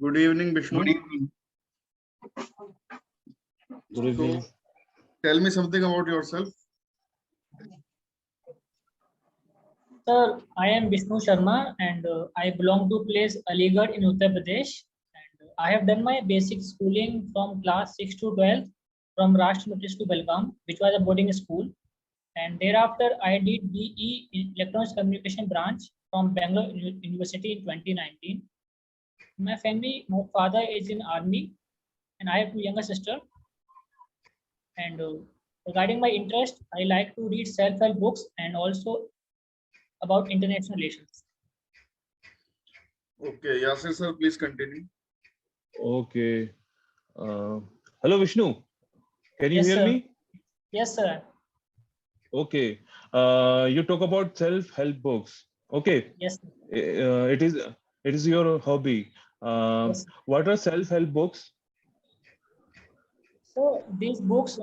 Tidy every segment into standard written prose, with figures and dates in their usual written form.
Good evening, Bishnu. Good evening. Good evening. So, tell me something about yourself. Sir, I am Bishnu Sharma and I belong to place Aligarh in Uttar Pradesh. And I have done my basic schooling from class 6 to 12 from Rashtra Matric to Belgaum, which was a boarding school. And thereafter, I did BE in Electronics Communication branch from Bangalore University in 2019. My family, my father is in army and I have two younger sisters. And regarding my interest, I like to read self-help books and also about international relations. Okay, Yasir sir, please continue. Okay. Hello, Vishnu. Can you Yes, hear sir. me? Yes, sir. Okay. You talk about self-help books. Okay. Yes, sir. It is your hobby. Yes. What are self-help books? So these books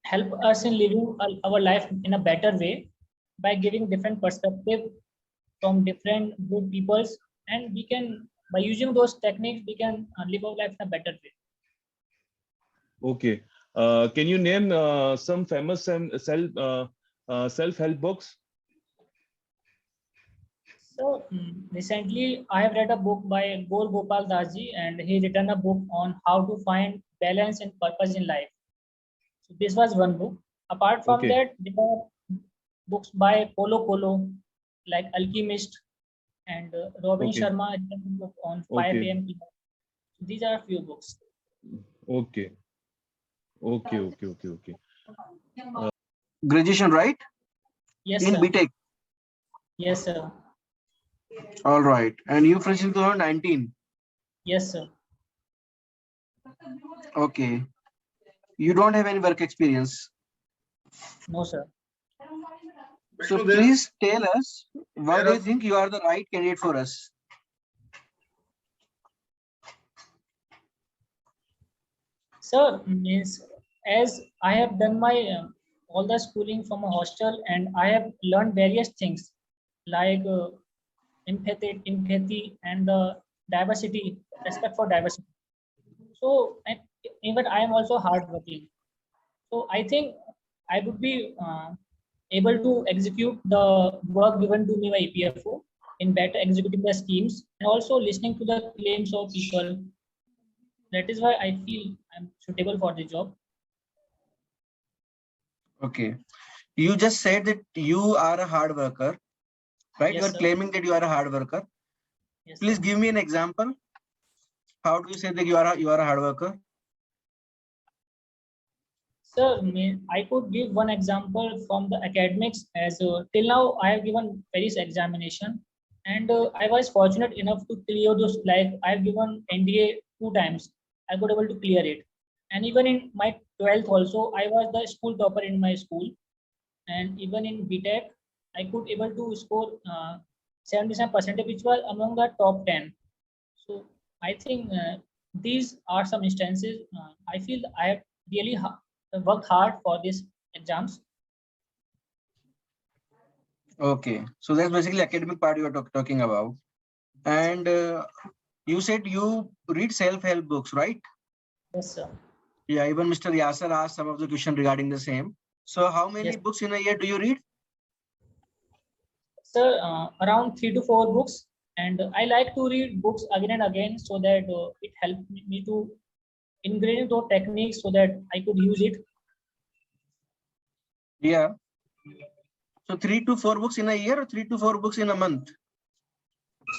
help us in living our life in a better way by giving different perspective from different good peoples, and we can, by using those techniques, we can live our life in a better way. Okay. Can you name some famous self-help books? So recently I have read a book by Gaur Gopal Dasji, and he written a book on how to find balance and purpose in life. So this was one book. Apart from Okay. that, there are books by Polo Polo, like Alchemist, and Robin Okay. Sharma has written a book on 5 Okay. a.m. These are a few books. Okay. Okay. Okay. Okay. Okay. Graduation, right? Yes, In sir. BTech. Yes, sir. All right. And you finished in 2019. Yes, sir. Okay. You don't have any work experience. No, sir. So Vishnu, please tell us why there do are- you think you are the right candidate for us? Sir, means as I have done my all the schooling from a hostel, and I have learned various things like empathy, and the diversity, respect for diversity. So, and even I am also hardworking. So I think I would be able to execute the work given to me by EPFO in better executing the schemes and also listening to the claims of people. That is why I feel I'm suitable for the job. Okay. You just said that you are a hard worker, right? Yes, You are sir. claiming that you are a hard worker. Yes, Please sir. give me an example. How do you say that you are a hard worker? Sir, I could give one example from the academics, as till now I have given various examination, and I was fortunate enough to clear those. Like I have given NDA 2 times, I could able to clear it, and even in my 12th also, I was the school topper in my school, and even in BTech, I could able to score 77%, which was among the top 10. So I think these are some instances. I feel I have really worked hard for these exams. Okay. So that's basically academic part you are talking about. And you said you read self-help books, right? Yes, sir. Yeah, even Mr. Yasser asked some of the question regarding the same. So how many Yes. books in a year do you read? Sir, around 3 to 4 books, and I like to read books again and again so that it helps me to ingrain those techniques so that I could use it. Yeah. So 3 to 4 books in a year or 3 to 4 books in a month?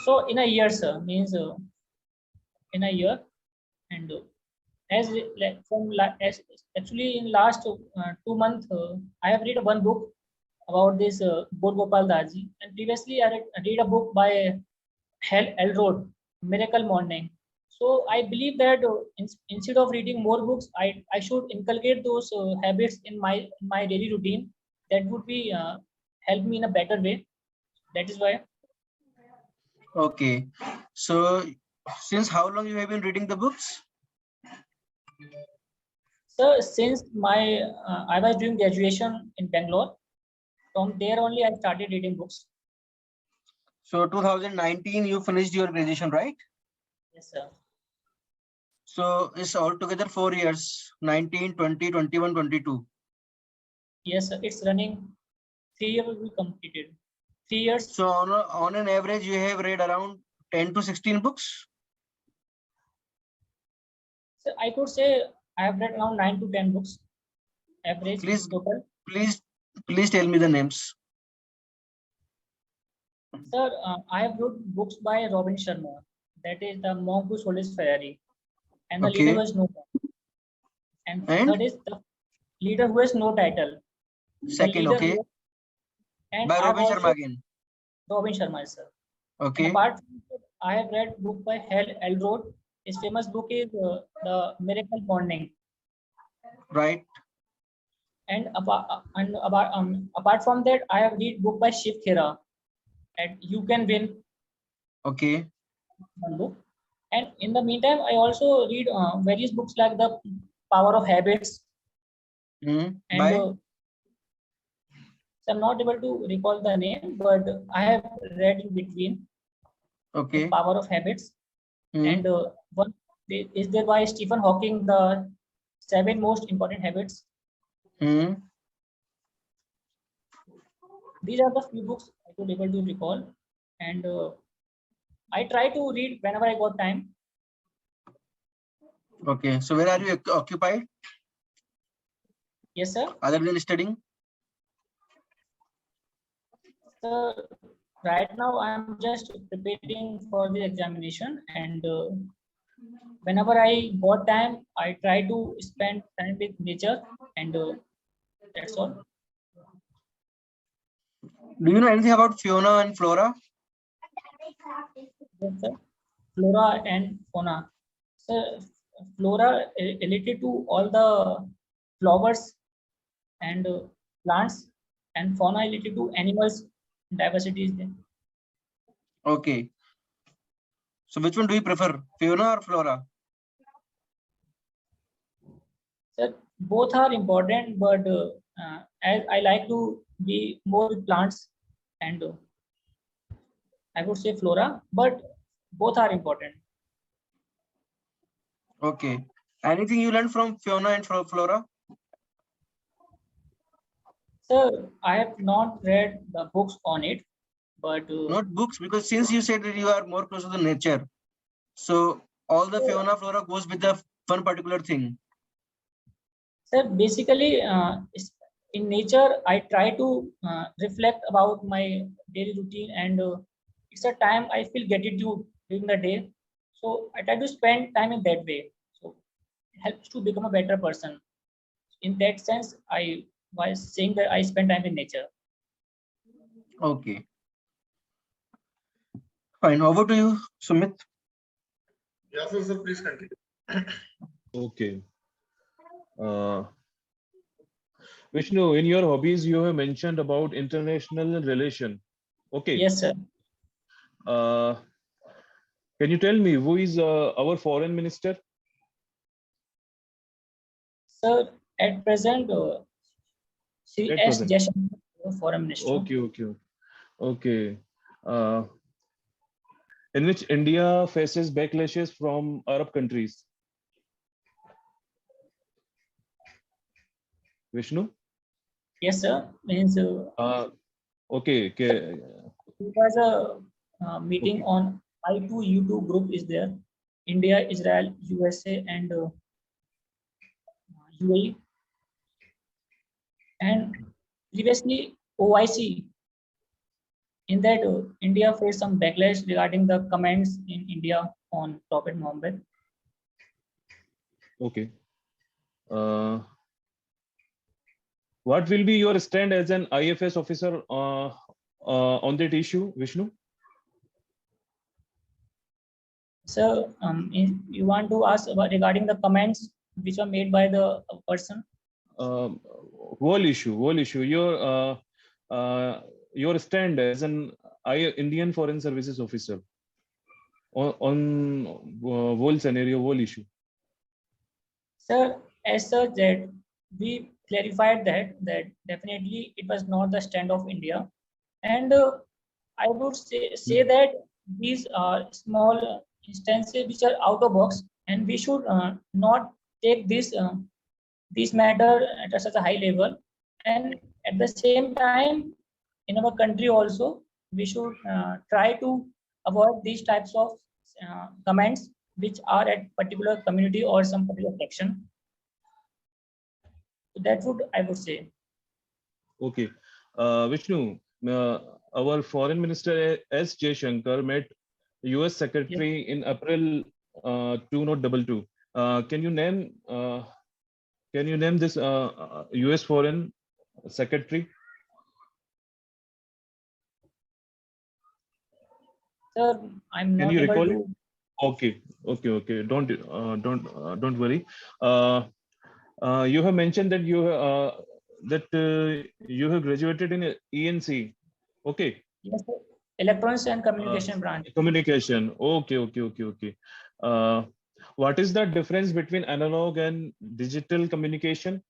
So in a year, sir, means in a year, and as actually in last 2 months, I have read one book about this Gaur Gopal Daji, and previously I read a book by Elrod, Miracle Morning. So I believe that instead of reading more books, I should inculcate those habits in my daily routine. That would be help me in a better way. That is why. Okay. So since how long you have been reading the books? So since my I was doing graduation in Bangalore, from there only I started reading books. So 2019 you finished your graduation, right? Yes, sir. So it's altogether 4 years, 19, 20, 21, 22. Yes, sir. It's running. 3 years will be completed. 3 years. So on an average, you have read around 10 to 16 books. So I could say I have read around 9 to 10 books average Please, total. please tell me the names. Sir, I have read books by Robin Sharma. That is the monk who sold his Ferrari. And the leader Okay. was no title. And And third is the leader who has no title. The second, leader okay. and By I have Robin Sharma also again. Robin Sharma, sir. And Okay. apart from that, I have read book by Hal Elrod. His famous book is The Miracle Morning. Right. And apart from that, I have read book by Shiv Khera. And You Can Win, Okay. one book. And in the meantime, I also read various books like The Power of Habits. And By so I'm not able to recall the name, but I have read in between The okay. Power of Habits. Hmm. And one is there by Stephen Hawking, The 7 Most Important Habits. Hmm. These are the few books I could able to recall. And I try to read whenever I got time. Okay. So where are you occupied Yes, sir. other than studying? So right now I'm just preparing for the examination, and whenever I got time, I try to spend time with nature, and that's all. Do you know anything about Fiona and Flora? Yes, sir. Flora and fauna. So flora related to all the flowers and plants, and fauna related to animals. Diversity is there. Okay. So which one do you prefer, Fiona or Flora? So both are important, but as I like to be more with plants, and I would say flora, but both are important. Okay. Anything you learned from Fiona and Flora? So I have not read the books on it, but Not books, because since you said that you are more close to the nature, so all the Fiona Flora goes with the one particular thing. sir, basically, in nature, I try to reflect about my daily routine, and it's a time I feel gratitude during the day. So I try to spend time in that way. So it helps to become a better person. In that sense, I was saying that I spend time in nature. Okay. Fine. Over to you, Sumit. Yes, sir, please continue. Okay. Vishnu, in your hobbies, you have mentioned about international relation. Okay. Yes, sir. Can you tell me who is our foreign minister? Sir, at present, Sri At S. present. Jaishankar, Foreign Minister. Okay. In which India faces backlashes from Arab countries? Vishnu? Yes, sir. Means Okay. there was a meeting Okay. on I2U2 group is there. India, Israel, USA, and UAE. And previously, OIC. In that, India faced some backlash regarding the comments in India on Prophet Muhammad. Okay. What will be your stand as an IFS officer on that issue, Vishnu? So, you want to ask about regarding the comments which were made by the person? Whole issue. Your stand as an Indian Foreign Services officer on whole scenario, whole issue. Sir, as such that we clarified that definitely it was not the stand of India, and I would say that these are small instances which are out of box, and we should not take this matter at such a high level. And at the same time, in our country also, we should try to avoid these types of comments which are at particular community or some particular section. So that would I would say. Okay. Vishnu, our Foreign Minister S. Jaishankar met US Secretary in April 2022. Can you name this US Foreign Secretary? Sir, I'm Can not you able recall to. it? Okay. Don't worry. You have mentioned that you have graduated in ENC. Okay. Yes, sir. Electronics and Communication branch. Communication. Okay. What is the difference between analog and digital communication?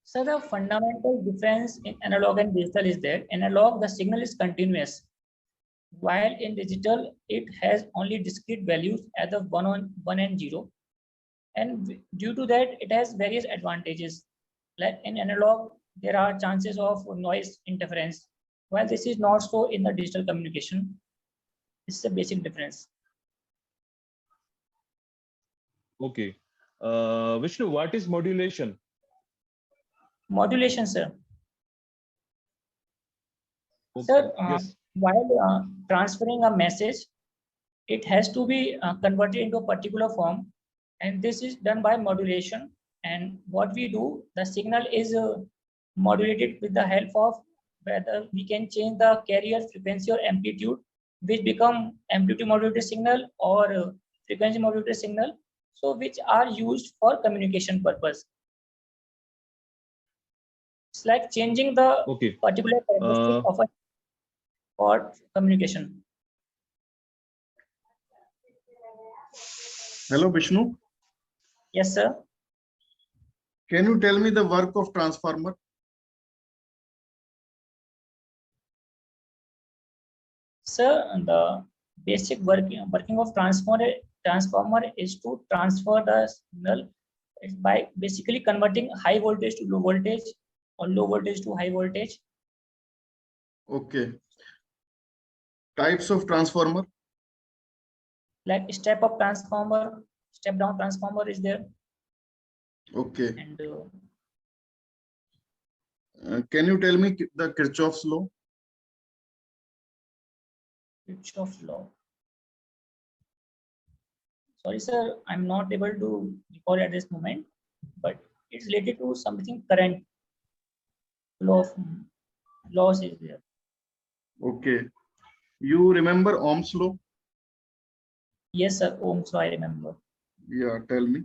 So the fundamental difference in analog and digital is that analog, the signal is continuous, while in digital, it has only discrete values as of 1 and 0. And due to that, it has various advantages. Like in analog, there are chances of noise interference, while this is not so in the digital communication. This is a basic difference. Okay. Vishnu, what is modulation? Modulation, sir. Okay. Sir, Yes. while transferring a message, it has to be converted into a particular form, and this is done by modulation. And what we do, the signal is modulated with the help of whether we can change the carrier frequency or amplitude, which become amplitude modulated signal or frequency modulated signal, so which are used for communication purpose. It's like changing the Okay. particular characteristic of a for communication. Hello, Bishnu. Yes, sir. Can you tell me the work of transformer? Sir, the basic working of transformer is to transfer the signal by basically converting high voltage to low voltage or low voltage to high voltage. Okay. Types of transformer? Like step up transformer, step down transformer is there. Okay. And Can you tell me the Kirchhoff's law? Kirchhoff's law. Sorry, sir, I'm not able to recall at this moment, but it's related to something current. Laws is there. Okay. You remember Ohm's law? Yes, sir. Ohm's law, I remember. Yeah, tell me.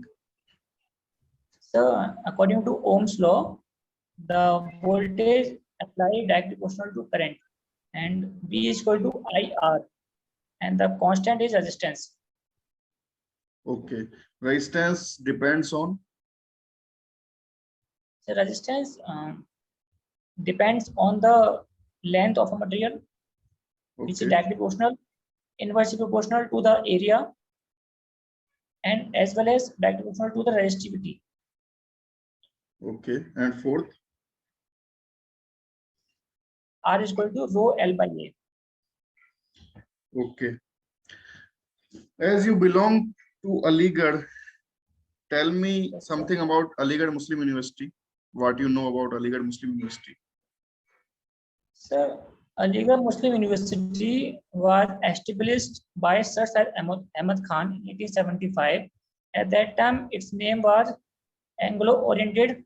So, according to Ohm's law, the voltage applied directly proportional to current, and V is equal to IR, and the constant is resistance. Okay. Resistance depends on? So, resistance depends on the length of a material, which is Okay. directly proportional, inversely proportional to the area, and as well as directly proportional to the resistivity. Okay. And fourth? R is equal to rho L by A. Okay. As you belong to Aligarh, tell me something about Aligarh Muslim University. What you know about Aligarh Muslim University? Sir, Aligarh Muslim University was established by Sir Syed Ahmad Khan in 1875. At that time, its name was Anglo-Oriented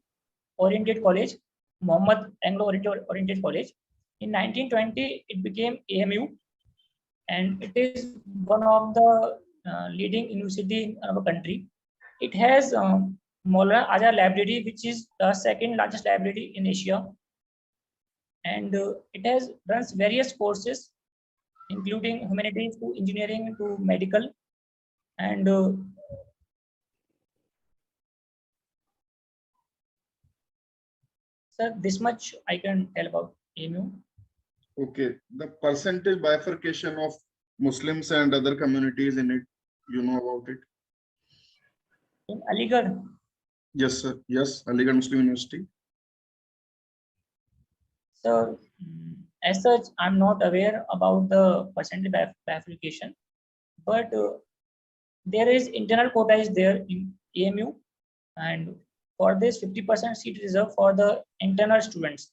College, Muhammad Anglo-Oriented College. In 1920, it became AMU, and it is one of the leading university in our country. It has Maulana Azhar Library, which is the second largest library in Asia. And it has runs various courses, including humanities to engineering to medical. And sir, this much I can tell about AMU. Okay, the percentage bifurcation of Muslims and other communities in it, you know about it? In Aligarh, Yes, sir. Yes, Aligarh Muslim University. so as such, I'm not aware about the percentage bifurcation, but there is internal quota is there in AMU, and for this 50% seat reserved for the internal students.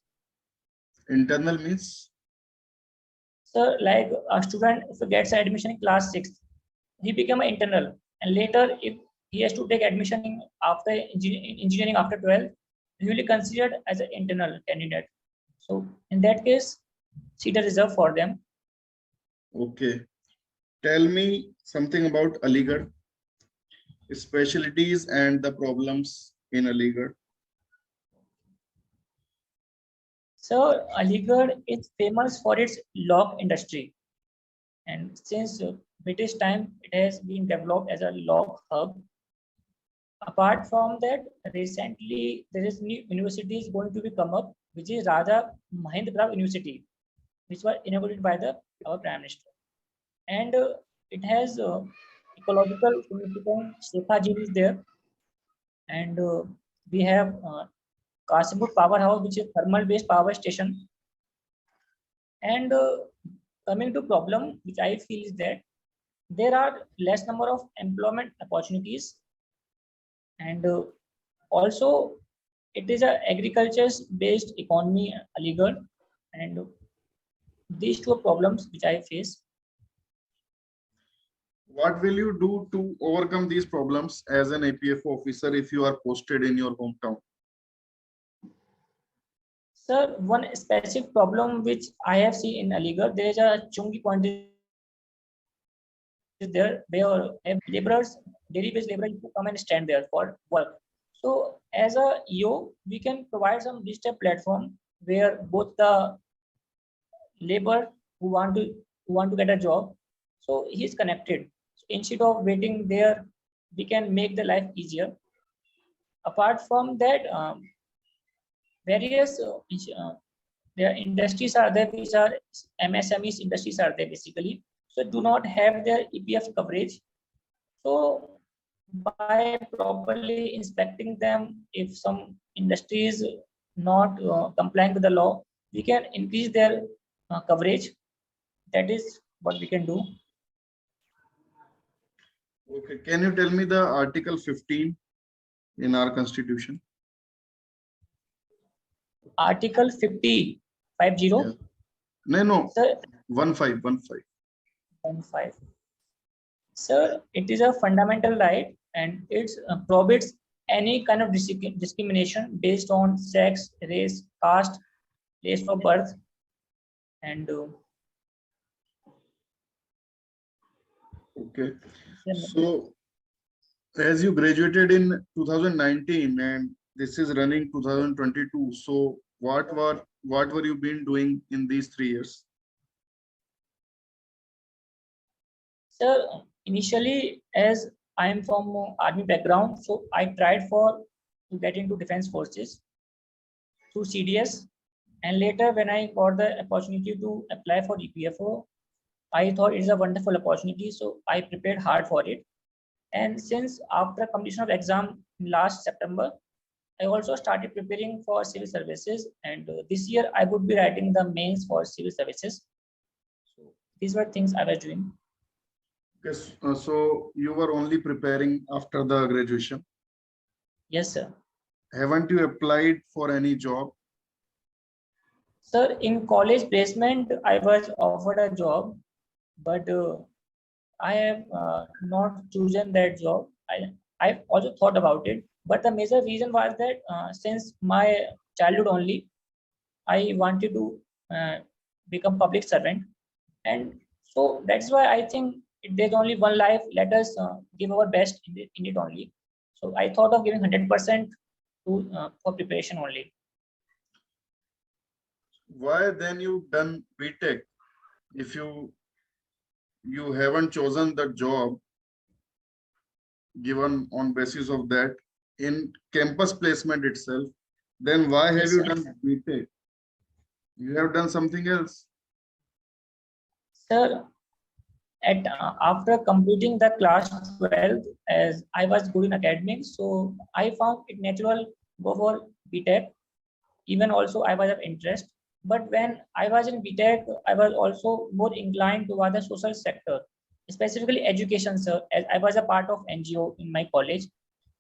Internal means? So like a student, if he gets admission in class 6, he become an internal, and later if he has to take admission in after engineering after 12, he will be considered as an internal candidate. So in that case, seat is reserved for them. Okay. Tell me something about Aligarh, specialties and the problems in Aligarh. So Aligarh is famous for its law industry, and since British time, it has been developed as a law hub. Apart from that, recently there is new universities going to be come up, which is Raja Mahendra University, which was inaugurated by our Prime Minister. And it has ecological significance. Shekha is there, and we have Kasipur Powerhouse, which is thermal-based power station. And coming to problem, which I feel is that there are less number of employment opportunities, and also it is a agriculture-based economy, Aligarh, and these two problems which I face. What will you do to overcome these problems as an APFO officer if you are posted in your hometown? Sir, one specific problem which I have seen in Aligarh, there is a Chungi point is there where laborers, daily wage laborers who come and stand there for work. So as a EO, we can provide some digital platform where both the labor who want to get a job, so he is connected. So instead of waiting there, we can make the life easier. Apart from that, various their industries are there which are MSMEs industries are there basically, so do not have their EPF coverage. So by properly inspecting them, if some industry is not complying with the law, we can increase their coverage. That is what we can do. Okay, can you tell me the Article 15 in our constitution? Article 50. Yeah. No, Sir, 15. 15. Sir, it is a fundamental right, and it prohibits any kind of discrimination based on sex, race, caste, place of birth, and Okay. So as you graduated in 2019 and this is running 2022, so what were you been doing in these 3 years? sir, initially, as I am from army background, so I tried to get into defense forces through CDS, and later when I got the opportunity to apply for EPFO, I thought it is a wonderful opportunity, so I prepared hard for it. And since after completion of exam last September, I also started preparing for civil services, and this year I would be writing the mains for civil services. So these were things I was doing. Yes. So you were only preparing after the graduation. Yes, sir. Haven't you applied for any job? Sir, in college placement, I was offered a job, but I have not chosen that job. I also thought about it, but the major reason was that since my childhood only, I wanted to become public servant, and so that's why I think there's only one life. Let us give our best in it only. So I thought of giving 100% to for preparation only. Why then you done BTech if you haven't chosen the job given on basis of that in campus placement itself, then why have Yes, you sir. done BTech? You have done something else. Sir, after completing the class 12, as I was good in academics, so I found it natural go for BTech. Even also I was of interest. But when I was in BTech, I was also more inclined toward the social sector, specifically education, sir, as I was a part of NGO in my college.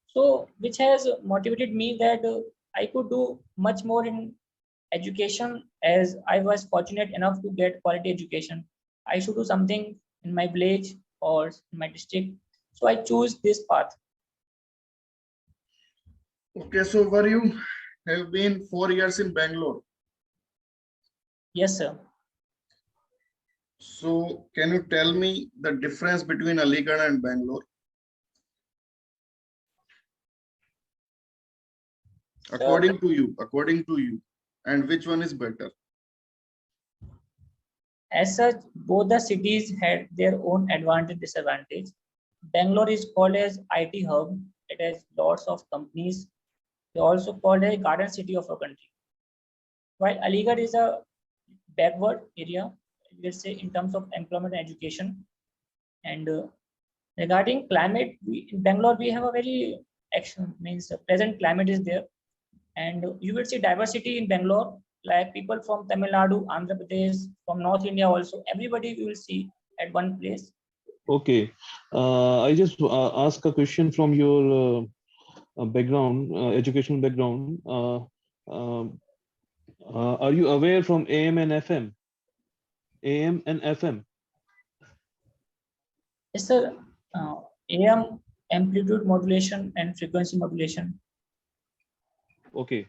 So which has motivated me that I could do much more in education, as I was fortunate enough to get quality education. I should do something in my village or in my district. So I choose this path. Okay, so were you have been 4 years in Bangalore? Yes, sir. So can you tell me the difference between Aligarh and Bangalore? According to you, and which one is better? As such, both the cities had their own advantage, disadvantage. Bangalore is called as IT hub. It has lots of companies. They also called a garden city of our country. While Aligarh is a backward area, let's say in terms of employment and education. And regarding climate, in Bangalore we have a very means present climate is there, and you will see diversity in Bangalore, like people from Tamil Nadu, Andhra Pradesh, from North India also. Everybody you will see at one place. Okay. I just ask a question from your background, educational background. Are you aware from AM and FM? AM and FM? Yes, sir. AM amplitude modulation and frequency modulation. Okay.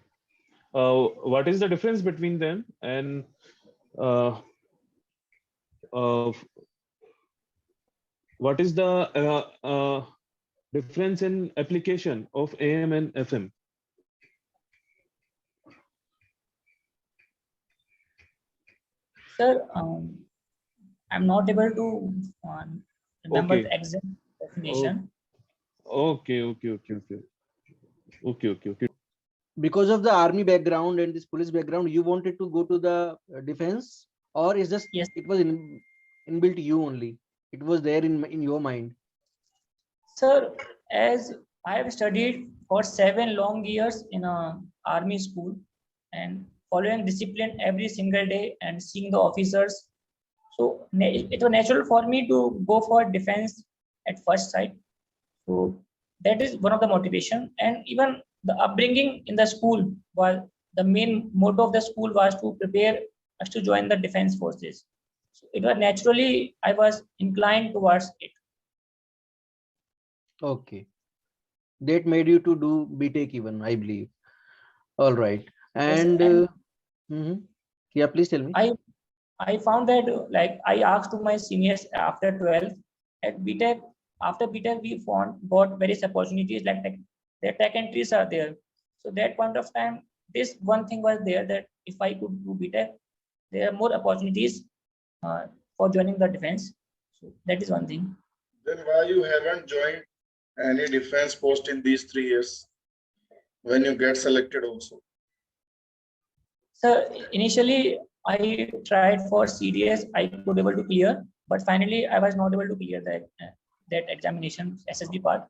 What is the difference between them, and what is the difference in application of AM and FM? Sir, I'm not able to remember Okay. the exact definition. Okay. Because of the army background and this police background, you wanted to go to the defense, or is just Yes. it was inbuilt you only? It was there in your mind. Sir, as I have studied for 7 long years in a army school and following discipline every single day and seeing the officers, so it was natural for me to go for defense at first sight. So that is one of the motivation, and even the upbringing in the school was the main motto of the school was to prepare us to join the defense forces. So it was naturally I was inclined towards it. Okay, that made you to do BTech even, I believe. All right, Yes, and and yeah, please tell me. I found that like I asked to my seniors after 12th at BTech. After BTech, we found got various opportunities like the tech entries are there. So that point of time, this one thing was there that if I could do BTech, there are more opportunities for joining the defense. So that is one thing. Then why you haven't joined any defense post in these 3 years when you get selected also? So initially I tried for CDS, I could able to clear, but finally I was not able to clear that examination SSB part.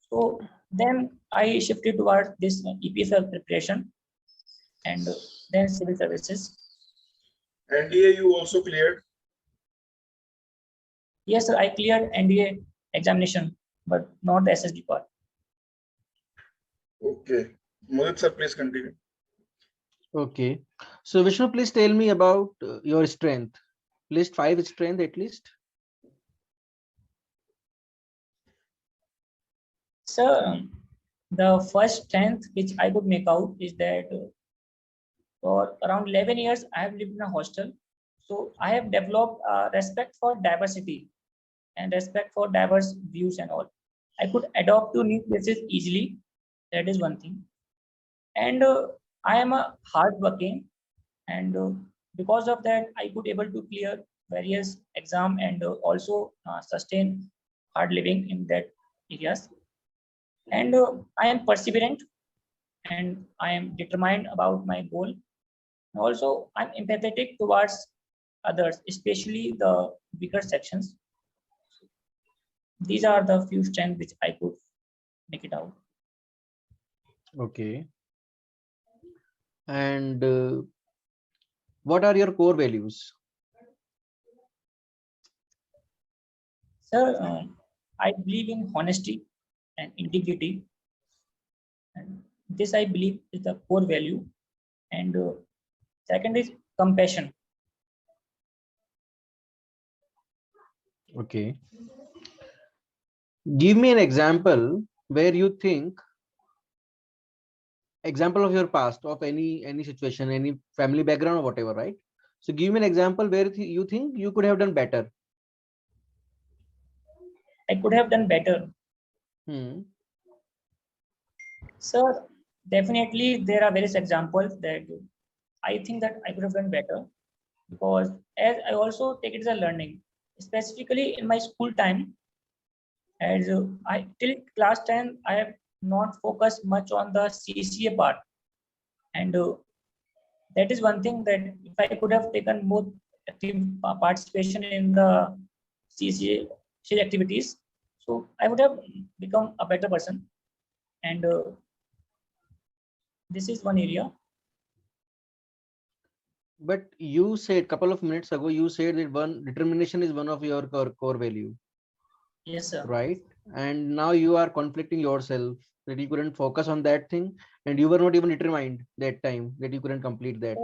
So then I shifted towards this EPFL preparation and then civil services. NDA you also cleared? Yes, sir, I cleared NDA examination, but not the SSB part. Okay. Mohit sir, please continue. Okay, so Vishnu, please tell me about your strength. List 5 strength at least. So the first strength which I could make out is that for around 11 years I have lived in a hostel. So I have developed respect for diversity and respect for diverse views and all. I could adopt to new places easily. That is one thing. And I am a hardworking, and because of that, I could able to clear various exam and also sustain hard living in that areas. And I am perseverant, and I am determined about my goal. Also, I'm empathetic towards others, especially the weaker sections. These are the few strengths which I could make it out. Okay. And what are your core values? Sir, I believe in honesty and integrity, and this I believe is the core value. And second is compassion. Okay. Give me an example where you think, example of your past, of any situation, any family background or whatever, right? So give me an example where you think you could have done better. I could have done better. Sir, definitely there are various examples that I think that I could have done better, because as I also take it as a learning, specifically in my school time, as I till class 10, I have not focused much on the CCA part. And that is one thing that if I could have taken more active participation in the CCA activities, so I would have become a better person. And this is one area. But you said a couple of minutes ago, you said that one determination is one of your core value. Yes, sir. Right. And now you are conflicting yourself that you couldn't focus on that thing, and you were not even determined that time that you couldn't complete that.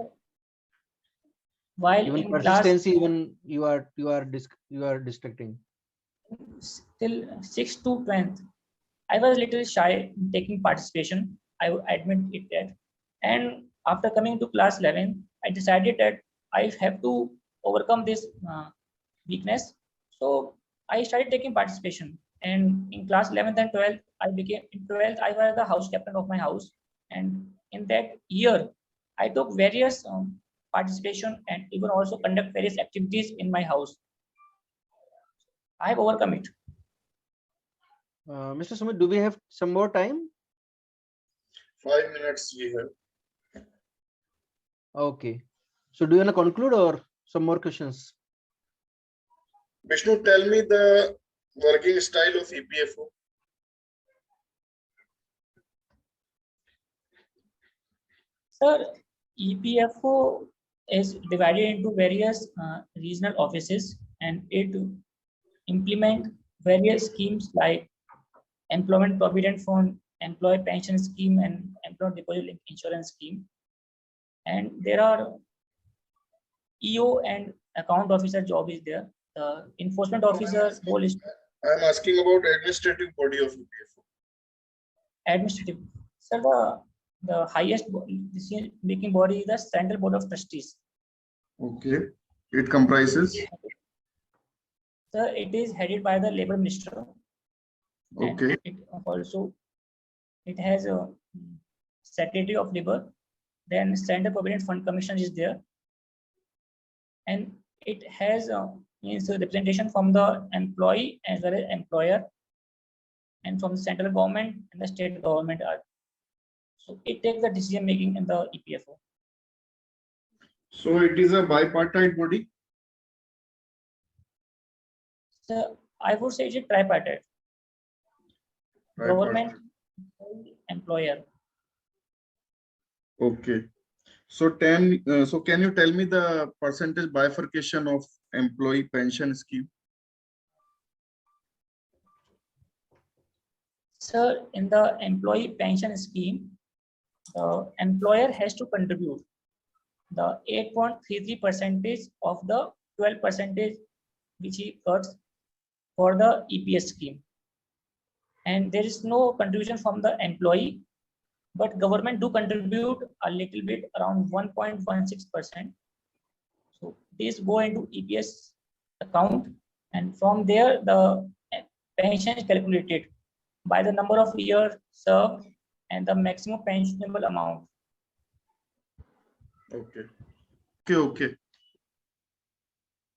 While Even in persistency, class, even you are distracting. till 6th to 12th, I was a little shy in taking participation. I would admit it that. And after coming to class 11, I decided that I have to overcome this weakness. So I started taking participation. And in class 11th and 12th, in 12th, I was the house captain of my house. And in that year, I took various participation and even also conduct various activities in my house. I have overcome it. Mr. Sumit, do we have some more time? 5 minutes we have. Okay. So do you want to conclude or some more questions? Bishnu, tell me the working style of EPFO. Sir, EPFO is divided into various regional offices, and it implement various schemes like employment provident fund, employee pension scheme, and employee deposit insurance scheme. And there are EO and account officer job is there. The enforcement officer role is I'm asking about administrative body of EPFO. administrative. Sir, the highest decision making body is the Central Board of Trustees. Okay. It comprises. Sir, it is headed by the Labor Minister. Okay. And it has a Secretary of Labor. Then Standard Provident Fund Commission is there, and it has means representation from the employee as well as employer, and from the central government and the state government are. So it takes the decision making in the EPFO. So it is a bipartite body. So I would say it's a tripartite. Government, employer. Okay. So so can you tell me the percentage bifurcation of employee pension scheme? Sir, in the employee pension scheme, the employer has to contribute the 8.33% of the 12% which he cuts for the EPS scheme. And there is no contribution from the employee, but government do contribute a little bit, around 1.16%. So these go into EPS account, and from there the pension is calculated by the number of years served and the maximum pensionable amount. Okay.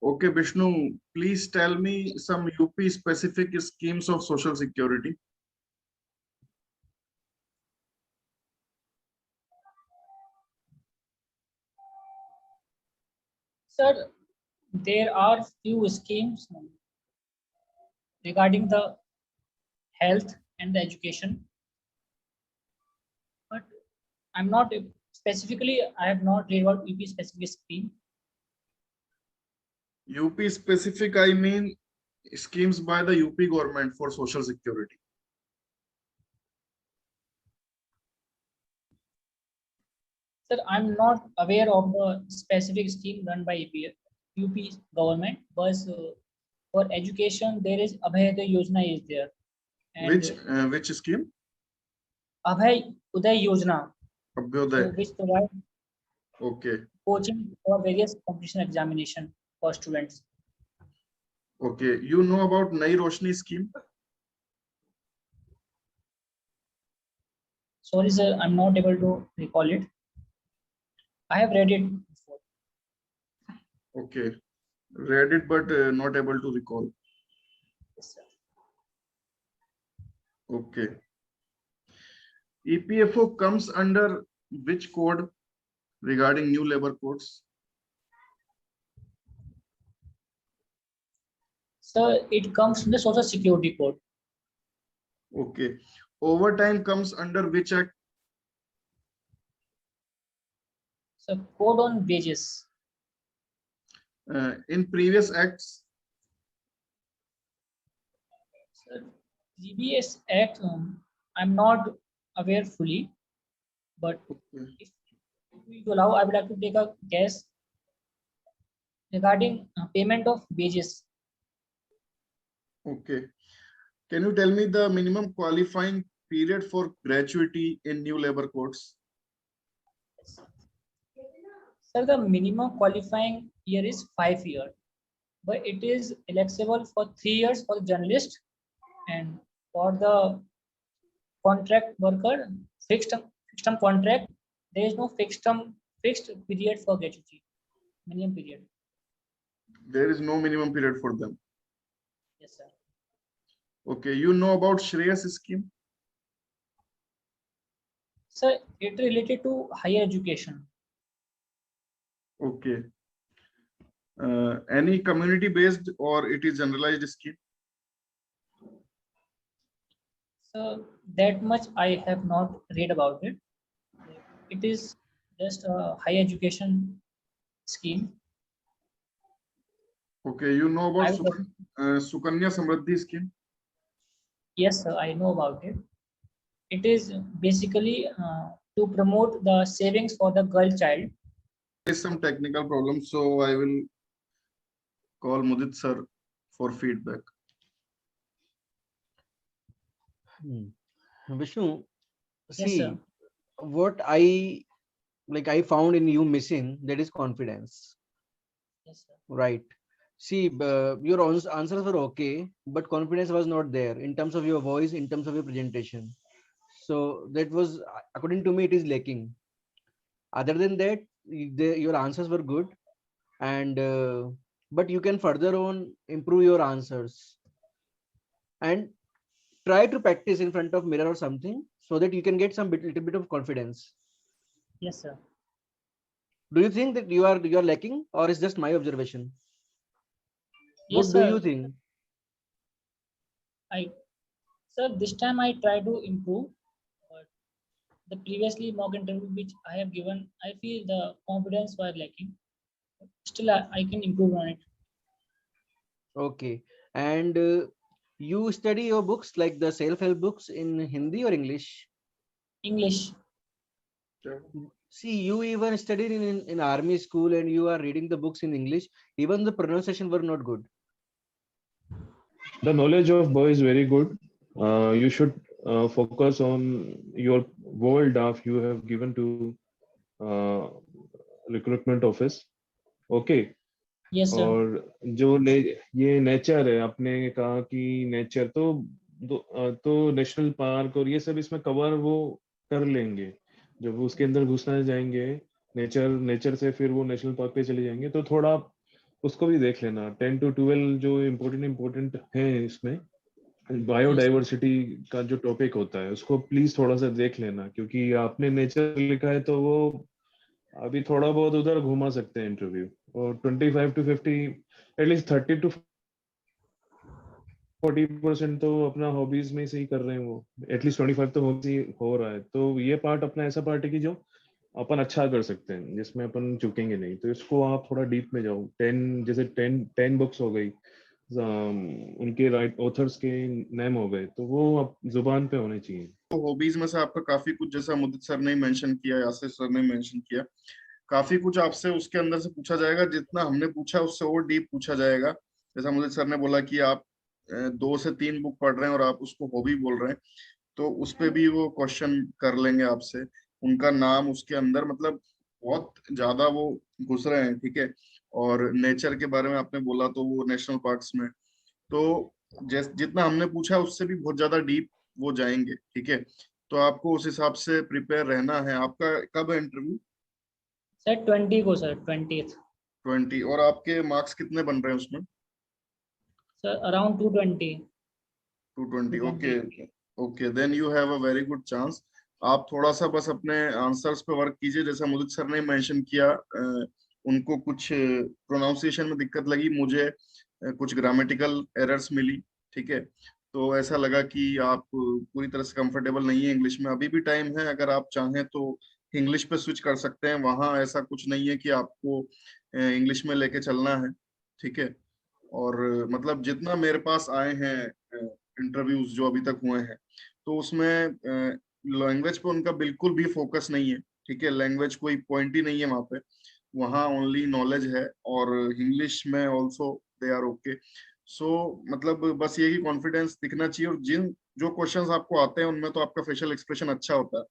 Okay, Bishnu, please tell me some UP specific schemes of social security. Sir, There are few schemes regarding the health and the education, but I'm not specifically, I have not read about UP specific scheme. UP specific, I mean schemes by the UP government for social security. Sir, I'm not aware of the specific scheme run by UP government, but for education there is Abhay Yojana is there, and Which scheme? Abhay Uday Yojana, Abhyodaya. which provide Okay. coaching for various competition examination for students. Okay. You know about Nai Roshni scheme? Sorry, sir, I'm not able to recall it. I have read it before. Okay. Read it, but not able to recall. Yes, sir. Okay. EPFO comes under which code regarding new labor codes? Sir, it comes from the Social Security Code. Okay. Overtime comes under which act? So code on wages. In previous acts, Sir, GBS Act, I'm not aware fully, but okay. if you allow, I would like to take a guess regarding payment of wages. Okay. Can you tell me the minimum qualifying period for gratuity in new labor codes? Sir, the minimum qualifying year is 5 years, but it is electable for 3 years for the journalist, and for the contract worker, fixed term contract, there is no fixed period for gratuity, minimum period. There is no minimum period for them. Yes, sir. Okay. You know about Shreyas scheme? Sir, it related to higher education. Okay. Any community based or it is generalized scheme? So that much I have not read about it. It is just a higher education scheme. Okay. You know about I will, Sukanya Samriddhi scheme? yes, sir, I know about it. It is basically to promote the savings for the girl child. There is some technical problem, so I will call Mudit sir for feedback. Vishnu, Yes, sir. see, what I found in you missing, that is confidence, Yes, sir. right? See, your answers were okay, but confidence was not there in terms of your voice, in terms of your presentation. So that was, according to me, it is lacking. Other than that, your answers were good, and but you can further on improve your answers and try to practice in front of mirror or something so that you can get some little bit of confidence. Yes, sir. Do you think that you are lacking, or is just my observation? Yes, What do you sir. think? Sir, this time I try to improve, but the previously mock interview which I have given, I feel the confidence was lacking. Still, I can improve on it. Okay, and you study your books like the self-help books in Hindi or English? English. See, you even studied in army school and you are reading the books in English. Even the pronunciation were not good. The knowledge of boy is very good. You should focus on your word draft you have given to uh, recruitment office. Okay. Yes, sir. और जो ये nature है, आपने कहा कि nature तो national park और ये सब इसमें कवर वो कर लेंगे. जब वो उसके अंदर घुसना जाएंगे नेचर से फिर वो नेशनल पार्क पे चले जाएंगे, तो थोड़ा उसको भी देख लेना. 10 to 12 जो इम्पोर्टेंट है इसमें, बायोडाइवर्सिटी का जो टॉपिक होता है उसको प्लीज थोड़ा सा देख लेना, क्योंकि आपने नेचर लिखा है तो वो अभी थोड़ा बहुत उधर घुमा सकते हैं इंटरव्यू, और 25 to 50, एटलीस्ट 30 to 40% तो अपना हॉबीज में से ही कर रहे हैं वो, एटलीस्ट 25 तो हो रहा है। तो ये पार्ट अपना ऐसा पार्ट है कि जो अपन अच्छा कर सकते हैं, जिसमें अपन चुकेंगे नहीं। तो इसको आप थोड़ा डीप में जाओ। 10 बुक्स हो गई, उनके राइट ऑथर्स के नेम हो गए, तो वो अब जुबान पे होने चाहिए। तो हॉबीज में से आपका काफी कुछ, जैसा मुदित सर ने मेंशन किया, यासिर सर ने मेंशन किया, काफी कुछ आपसे उसके अंदर से पूछा जाएगा। जितना हमने पूछा उससे और डीप पूछा जाएगा। जैसा मुदित सर ने बोला कि आप 2 से 3 बुक पढ़ रहे हैं और आप उसको हॉबी बोल रहे हैं, तो उस पे भी वो क्वेश्चन कर लेंगे आपसे। उनका नाम उसके अंदर, मतलब बहुत ज्यादा वो घुस रहे हैं, ठीक है। और नेचर के बारे में आपने बोला, तो वो नेशनल पार्क्स में, तो जितना हमने पूछा उससे भी बहुत ज्यादा डीप वो जाएंगे, ठीक है। तो आपको उस हिसाब से प्रिपेयर रहना है। आपका कब है इंटरव्यू? सर 20 को सर, 20th। 20। और आपके मार्क्स कितने बन रहे हैं उसमें? Sir around 220। 220, okay. Okay, then you have a very good chance. आप थोड़ा सा बस अपने आंसर्स पे वर्क कीजिए। जैसा मुदित सर ने मेंशन किया, उनको कुछ प्रोनाउंसिएशन में दिक्कत लगी, मुझे कुछ ग्रामेटिकल एरर्स मिली, ठीक है। तो ऐसा लगा कि आप पूरी तरह से कंफर्टेबल नहीं है इंग्लिश में। अभी भी टाइम है, अगर आप चाहें तो इंग्लिश पे स्विच कर सकते हैं। वहाँ ऐसा कुछ नहीं है कि आपको इंग्लिश में लेके चलना है, ठीक है। और मतलब जितना मेरे पास आए हैं इंटरव्यूज जो अभी तक हुए हैं, तो उसमें लैंग्वेज पे उनका बिल्कुल भी फोकस नहीं है, ठीक है। लैंग्वेज कोई पॉइंट ही नहीं है वहाँ पे। वहाँ ओनली नॉलेज है, और इंग्लिश में ऑल्सो दे आर ओके। सो मतलब बस यही कॉन्फिडेंस दिखना चाहिए। और जिन जो क्वेश्चंस आपको आते हैं उनमें तो आपका फेशियल एक्सप्रेशन अच्छा होता है,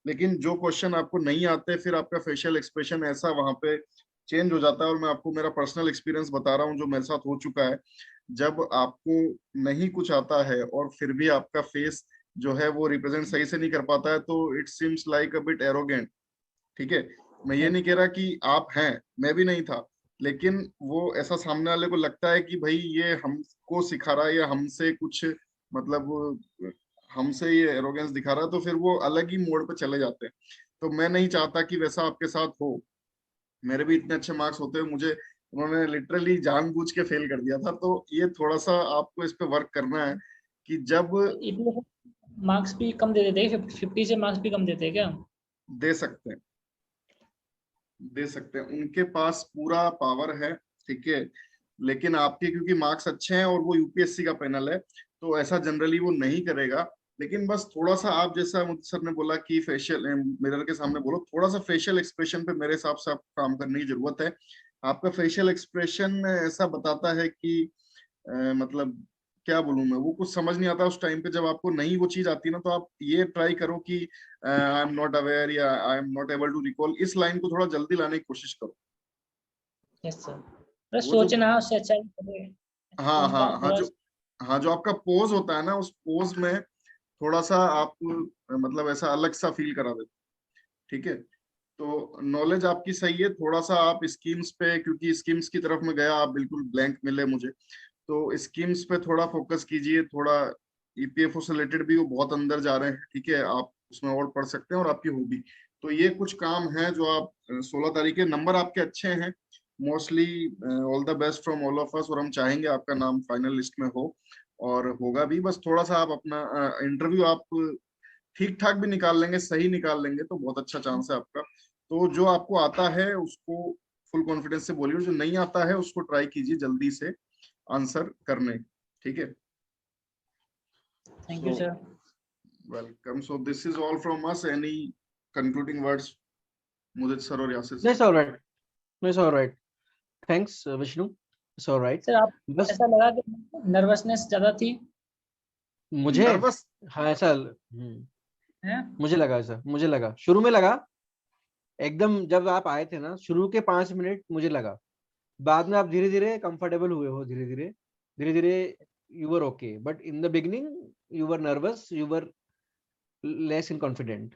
लेकिन जो क्वेश्चन आपको नहीं आते, फिर आपका फेशियल एक्सप्रेशन ऐसा वहां पे चेंज हो जाता है। और मैं आपको मेरा पर्सनल एक्सपीरियंस बता रहा हूँ जो मेरे साथ हो चुका है। जब आपको नहीं कुछ आता है और फिर भी आपका फेस जो है वो रिप्रेजेंट सही से नहीं कर पाता है, तो it seems like a bit arrogant, ठीक है। मैं ये नहीं कह रहा कि आप हैं, मैं भी नहीं था, लेकिन वो ऐसा सामने वाले को लगता है कि भाई ये हमको सिखा रहा है या हमसे कुछ, मतलब हमसे ये एरोगेंस दिखा रहा है, तो फिर वो अलग ही मोड पे चले जाते हैं। तो मैं नहीं चाहता कि वैसा आपके साथ हो। मेरे भी इतने अच्छे मार्क्स होते हुए मुझे उन्होंने लिटरली जानबूझ के फेल कर दिया था। तो ये थोड़ा सा आपको इस पे वर्क करना है कि जब इतने मार्क्स भी कम दे देते हैं, 50 से मार्क्स भी कम देते हैं क्या? दे सकते हैं, दे सकते हैं, उनके पास पूरा पावर है, ठीक है। लेकिन आपके क्योंकि मार्क्स अच्छे हैं और वो यूपीएससी का पैनल है, तो ऐसा जनरली वो नहीं करेगा। लेकिन बस थोड़ा सा आप, जैसा मुझे सर ने बोला कि फेशियल मिरर के सामने बोलो, थोड़ा सा फेशियल एक्सप्रेशन पे मेरे हिसाब से आपको काम करने की जरूरत है। आपका फेशियल एक्सप्रेशन ऐसा बताता है कि मतलब क्या बोलूं मैं, वो कुछ समझ नहीं आता उस टाइम पे। जब आपको नहीं वो चीज आती ना, तो आप ये ट्राई करो कि आई एम नॉट अवेयर या I am not able to recall, इस लाइन को थोड़ा जल्दी लाने की कोशिश करो। यस सर, बस वो जो, सोचना उससे अच्छा ही करे। हाँ फोन हाँ का हाँ, थोड़ा जो, हाँ जो आपका पोज होता है ना, उस पोज में थोड़ा सा आप मतलब ऐसा अलग सा फील करा देते, ठीक है। तो नॉलेज आपकी सही है, थोड़ा सा आप स्कीम्स पे, क्योंकि स्कीम्स की तरफ में गया, आप बिल्कुल ब्लैंक मिले मुझे, तो स्कीम्स पे थोड़ा फोकस कीजिए। थोड़ा ईपीएफओ से रिलेटेड भी वो बहुत अंदर जा रहे हैं, ठीक है, आप उसमें और पढ़ सकते हैं। और आपकी हॉबी, तो ये कुछ काम है जो आप 16 तारीख के, नंबर आपके अच्छे हैं mostly. All the best from all of us, और हम चाहेंगे आपका नाम फाइनल लिस्ट में हो, और होगा भी। बस थोड़ा सा आप अपना इंटरव्यू आप ठीक ठाक भी निकाल लेंगे, सही निकाल लेंगे, तो बहुत अच्छा चांस है आपका। तो जो आपको आता है उसको फुल कॉन्फिडेंस से बोलिए, जो नहीं आता है उसको ट्राई कीजिए जल्दी से आंसर करने, ठीक है। Thank you sir. Welcome. So this is all from us. Any concluding words, Mudit sir और Yasir sir? That's all right. That's all right. Thanks, Vishnu. It's all right. Sir आप बस ऐसा लगा कि नर्वसनेस ज्यादा थी? मुझे, नर्वस? हाँ ऐसा है? मुझे लगा, ऐसा मुझे लगा, शुरू में लगा एकदम, जब आप आए थे ना, शुरू के 5 मिनट मुझे लगा। बाद में आप धीरे धीरे कंफर्टेबल हुए हो, धीरे धीरे धीरे धीरे you were okay, but in the beginning you were nervous, you were less in confident.